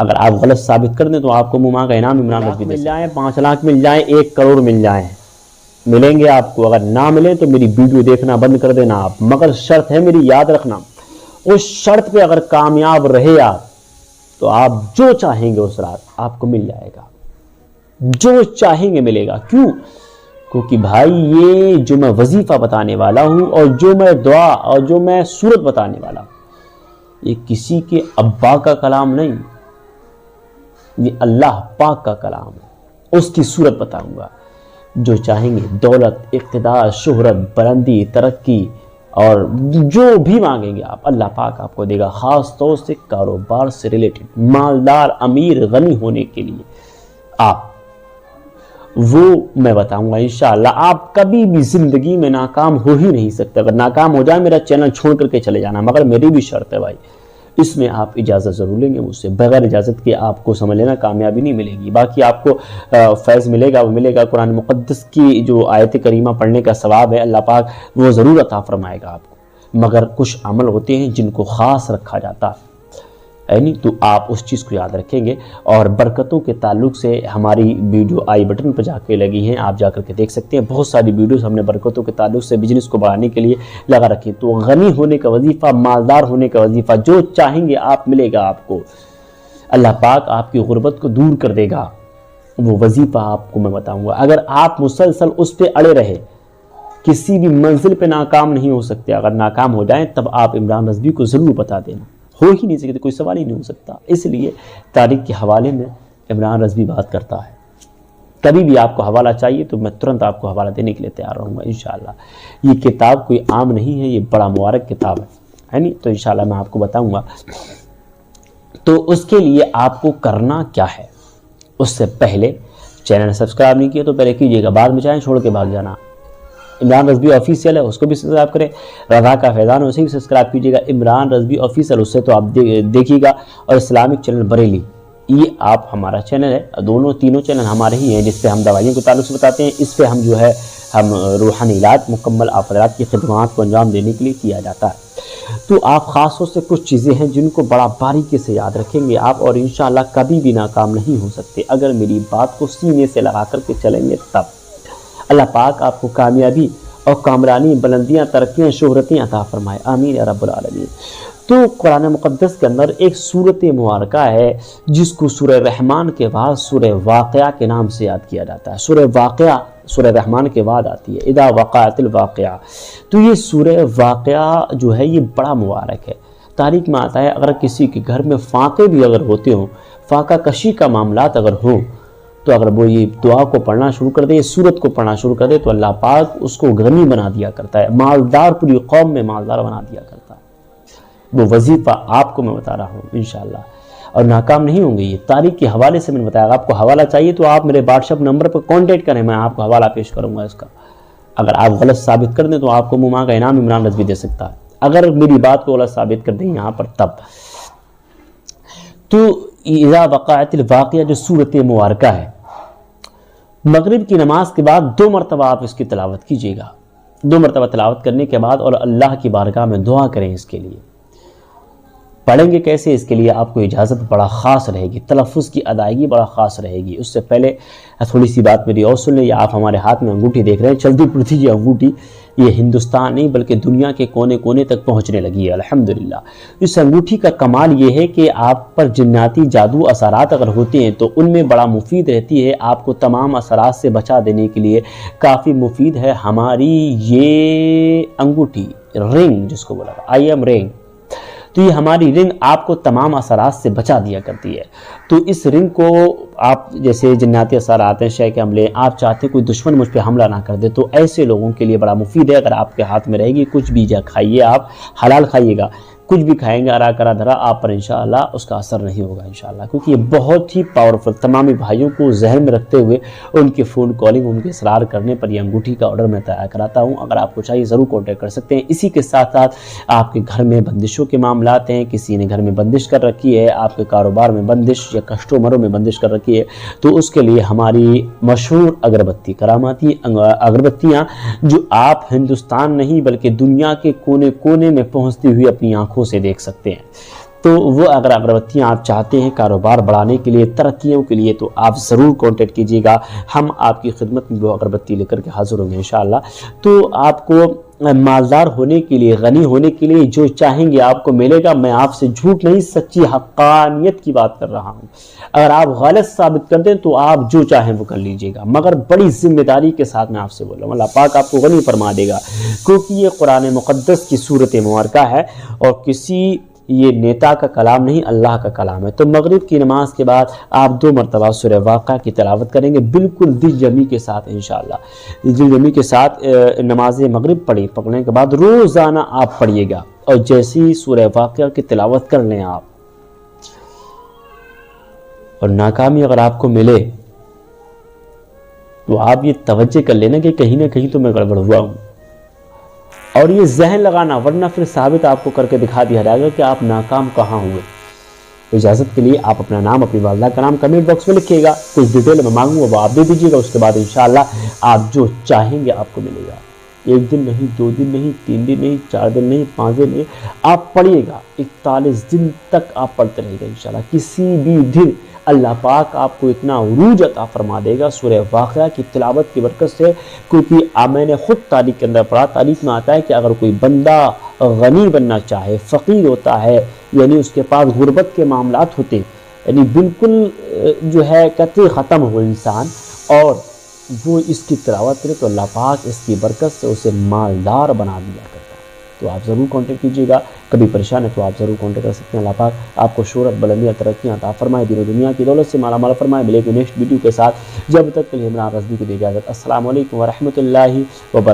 اگر آپ غلط ثابت کر دیں تو آپ کو مما کا انعام عمران رضوی مل جائیں، 5 لاکھ مل جائیں، 1 کروڑ مل جائیں، ملیں گے آپ کو۔ اگر نہ ملیں تو میری ویڈیو دیکھنا بند کر دینا آپ، مگر شرط ہے میری، یاد رکھنا، اس شرط پہ اگر کامیاب رہے آپ تو آپ جو چاہیں گے اس رات آپ کو مل جائے گا، جو چاہیں گے ملے گا۔ کیوں؟ کیونکہ بھائی یہ جو میں وظیفہ بتانے والا ہوں اور جو میں دعا اور جو میں سورت بتانے والا ہوں، یہ کسی کے ابا کا کلام نہیں، یہ اللہ پاک کا کلام ہے، اس کی سورت بتاؤں گا۔ جو چاہیں گے دولت، اقتدار، شہرت، بلندی، ترقی اور جو بھی مانگیں گے آپ، اللہ پاک آپ کو دے گا، خاص طور سے کاروبار سے ریلیٹڈ، مالدار، امیر، غنی ہونے کے لیے آپ، وہ میں بتاؤں گا انشاءاللہ۔ آپ کبھی بھی زندگی میں ناکام ہو ہی نہیں سکتے، اگر ناکام ہو جائے میرا چینل چھوڑ کر کے چلے جانا، مگر میری بھی شرط ہے بھائی، اس میں آپ اجازت ضرور لیں گے مجھ سے، بغیر اجازت کے آپ کو سمجھ لینا کامیابی نہیں ملے گی۔ باقی آپ کو فیض ملے گا، وہ ملے گا، قرآن مقدس کی جو آیت کریمہ پڑھنے کا ثواب ہے اللہ پاک وہ ضرور عطا فرمائے گا آپ کو، مگر کچھ عمل ہوتے ہیں جن کو خاص رکھا جاتا ہے، تو آپ اس چیز کو یاد رکھیں گے۔ اور برکتوں کے تعلق سے ہماری ویڈیو آئی بٹن پر جا کے لگی ہیں، آپ جا کر کے دیکھ سکتے ہیں، بہت ساری ویڈیوز ہم نے برکتوں کے تعلق سے بزنس کو بڑھانے کے لیے لگا رکھی۔ تو غنی ہونے کا وظیفہ، مالدار ہونے کا وظیفہ، جو چاہیں گے آپ ملے گا آپ کو، اللہ پاک آپ کی غربت کو دور کر دے گا، وہ وظیفہ آپ کو میں بتاؤں گا۔ اگر آپ مسلسل اس پہ اڑے رہے، کسی بھی منزل پہ ناکام نہیں ہو سکتے، اگر ناکام ہو جائیں تب آپ عمران رضوی کو ضرور بتا دینا، ہو ہی نہیں سکتے، کوئی سوال ہی نہیں ہو سکتا۔ اس لیے تاریخ کے حوالے میں عمران رضوی بات کرتا ہے، کبھی بھی آپ کو حوالہ چاہیے تو میں ترنت آپ کو حوالہ دینے کے لیے تیار رہوں گا انشاءاللہ۔ یہ کتاب کوئی عام نہیں ہے، یہ بڑا مبارک کتاب ہے نہیں، تو انشاءاللہ میں آپ کو بتاؤں گا۔ تو اس کے لیے آپ کو کرنا کیا ہے؟ اس سے پہلے چینل سبسکرائب نہیں کیا تو پہلے کیجیے گا، بعد میں چاہیں چھوڑ کے بھاگ جانا۔ عمران رضوی آفیسیل ہے، اس کو بھی سبسکرائب کریں، رضا کا فیضان اسے بھی سبسکرائب کیجیے گا، عمران رضوی آفیسیل اس سے تو آپ دیکھیے گا، اور اسلامک چینل بریلی، یہ آپ ہمارا چینل ہے، تینوں چینل ہمارے ہی ہیں، جس پہ ہم دوائیوں کے تعلق سے بتاتے ہیں، اس پہ ہم جو ہے ہم روحانی علاج، مکمل افراد کی خدمات کو انجام دینے کے لیے کیا جاتا ہے۔ تو آپ خاص طور سے کچھ چیزیں ہیں جن کو بڑا باریکی سے یاد رکھیں گے آپ، اور انشاءاللہ کبھی بھی ناکام نہیں ہو سکتے اگر میری بات کو سینے سے لگا کر کے چلیں گے تب۔ اللہ پاک آپ کو کامیابی اور کامرانی، بلندیاں، ترقیاں، شہرتیں عطا فرمائے، آمین یا رب العالمین۔ تو قرآن مقدس کے اندر ایک سورت مبارکہ ہے جس کو سورہ رحمان کے بعد سورہ واقعہ کے نام سے یاد کیا جاتا ہے۔ سورہ واقعہ سورہ رحمان کے بعد آتی ہے، اذا وقعت الواقعہ۔ تو یہ سورہ واقعہ جو ہے یہ بڑا مبارک ہے۔ تاریخ میں آتا ہے اگر کسی کے گھر میں فاقے بھی اگر ہوتے ہوں، فاقہ کشی کا معاملات اگر ہوں، تو اگر وہ یہ دعا کو پڑھنا شروع کر دے، سورت کو پڑھنا شروع کر دے، تو اللہ پاک اس کو غنی بنا دیا کرتا ہے، مالدار، پوری قوم میں مالدار بنا دیا کرتا ہے۔ وہ وظیفہ آپ کو میں بتا رہا ہوں انشاءاللہ، اور ناکام نہیں ہوں گے۔ یہ تاریخ کے حوالے سے میں نے بتایا، آپ کو حوالہ چاہیے تو آپ میرے واٹس ایپ نمبر پر کانٹیکٹ کریں، میں آپ کو حوالہ پیش کروں گا اس کا۔ اگر آپ غلط ثابت کر دیں تو آپ کو مما کا انعام عمران رضوی دے سکتا ہے، اگر میری بات کو غلط ثابت کر دیں یہاں پر تب۔ تو اذا وقعت الواقعہ جو سورت مبارکہ ہے، مغرب کی نماز کے بعد 2 مرتبہ آپ اس کی تلاوت کیجیے گا۔ 2 مرتبہ تلاوت کرنے کے بعد اور اللہ کی بارگاہ میں دعا کریں اس کے لیے۔ پڑھیں گے کیسے؟ اس کے لیے آپ کو اجازت بڑا خاص رہے گی، تلفظ کی ادائیگی بڑا خاص رہے گی۔ اس سے پہلے تھوڑی سی بات میری اور سن لیں، یہ آپ ہمارے ہاتھ میں انگوٹھی دیکھ رہے ہیں، چلتی پھرتی یہ انگوٹھی، یہ ہندوستان نہیں بلکہ دنیا کے کونے کونے تک پہنچنے لگی ہے الحمدللہ۔ اس انگوٹھی کا کمال یہ ہے کہ آپ پر جناتی جادو اثرات اگر ہوتے ہیں تو ان میں بڑا مفید رہتی ہے، آپ کو تمام اثرات سے بچا دینے کے لیے کافی مفید ہے ہماری یہ انگوٹھی، رنگ جس کو بولا آئی ایم رنگ۔ تو یہ ہماری رنگ آپ کو تمام اثرات سے بچا دیا کرتی ہے۔ تو اس رنگ کو آپ جیسے جناتی اثرات ہیں، شے کے حملے، آپ چاہتے کوئی دشمن مجھ پہ حملہ نہ کر دے، تو ایسے لوگوں کے لیے بڑا مفید ہے۔ اگر آپ کے ہاتھ میں رہے گی، کچھ بھی کھائیے، آپ حلال کھائیے گا، کچھ بھی کھائیں گے ارا کرا دھرا، آپ پر انشاءاللہ اس کا اثر نہیں ہوگا انشاءاللہ، کیونکہ یہ بہت ہی پاورفل۔ تمامی بھائیوں کو ذہن میں رکھتے ہوئے ان کے فون کالنگ، ان کے اصرار کرنے پر یہ انگوٹھی کا آرڈر میں تیار کراتا ہوں۔ اگر آپ کو چاہیے ضرور کانٹیکٹ کر سکتے ہیں۔ اسی کے ساتھ ساتھ آپ کے گھر میں بندشوں کے معاملات ہیں، کسی نے گھر میں بندش کر رکھی ہے، آپ کے کاروبار میں بندش یا کسٹمروں میں بندش کر رکھی ہے، تو اس کے لیے ہماری مشہور اگربتی، کراماتی اگربتیاں جو آپ ہندوستان نہیں بلکہ دنیا کے کونے کونے میں پہنچتی ہوئی اپنی آنکھوں سے دیکھ سکتے ہیں، تو وہ اگر اگربتیاں آپ چاہتے ہیں کاروبار بڑھانے کے لیے، ترقیوں کے لیے، تو آپ ضرور کانٹیکٹ کیجیے گا، ہم آپ کی خدمت میں وہ اگربتی لے کر کے حاضر ہوں گے انشاءاللہ۔ تو آپ کو مالدار ہونے کے لیے، غنی ہونے کے لیے جو چاہیں گے آپ کو ملے گا۔ میں آپ سے جھوٹ نہیں، سچی حقانیت کی بات کر رہا ہوں۔ اگر آپ غلط ثابت کر دیں تو آپ جو چاہیں وہ کر لیجئے گا، مگر بڑی ذمہ داری کے ساتھ میں آپ سے بول رہا ہوں، اللہ پاک آپ کو غنی فرما دے گا، کیونکہ یہ قرآن مقدس کی سورۃ مبارکہ ہے اور کسی یہ نیتا کا کلام نہیں، اللہ کا کلام ہے۔ تو مغرب کی نماز کے بعد آپ 2 مرتبہ سورہ واقعہ کی تلاوت کریں گے، بالکل دل جمی کے ساتھ انشاءاللہ، دل جمی کے ساتھ نماز مغرب پڑھنے کے بعد روزانہ آپ پڑھیے گا، اور جیسے ہی سورہ واقعہ کی تلاوت کر لیں آپ، اور ناکامی اگر آپ کو ملے تو آپ یہ توجہ کر لینا کہ کہیں نہ کہیں تو میں گڑبڑ ہوا ہوں، اور یہ ذہن لگانا، ورنہ پھر ثابت آپ کو کر کے دکھا دیا جائے گا کہ آپ ناکام کہاں ہوئے۔ اجازت کے لیے آپ اپنا نام، اپنی والدہ کا نام کمنٹ باکس میں لکھیے گا، کچھ ڈیٹیل میں مانگوں گا وہ آپ دے دیجیے گا، اس کے بعد انشاءاللہ آپ جو چاہیں گے آپ کو ملے گا۔ 1 دن نہیں، 2 دن نہیں، 3 دن نہیں، 4 دن نہیں، 5 دن نہیں، آپ پڑھیے گا، 41 دن تک آپ پڑھتے رہیے گا انشاءاللہ۔ کسی بھی دن اللہ پاک آپ کو اتنا عروج عطا فرما دے گا سورہ واقعہ کی تلاوت کی برکت سے، کیونکہ میں نے خود تاریخ کے اندر پڑھا، تاریخ میں آتا ہے کہ اگر کوئی بندہ غنی بننا چاہے، فقیر ہوتا ہے، یعنی اس کے پاس غربت کے معاملات ہوتے، یعنی بالکل جو ہے قطعی ختم ہو انسان، اور وہ اس کی تلاوت کرے تو اللہ پاک اس کی برکت سے اسے مالدار بنا دیا کرتا ہے۔ تو آپ ضرور کانٹیکٹ کیجیے گا، کبھی پریشان ہے تو آپ ضرور کانٹیکٹ کر سکتے ہیں۔ اللہ پاک آپ کو شہرت، بلندیاں، ترقیاں عطا فرمائے، دین و دنیا کی دولت سے مالا مال فرمائے۔ ملے گی نیکسٹ ویڈیو کے ساتھ، جب تک کے لیے عمران رضوی کو دی اجازت۔ السلام علیکم ورحمۃ اللہ وبرکاتہ۔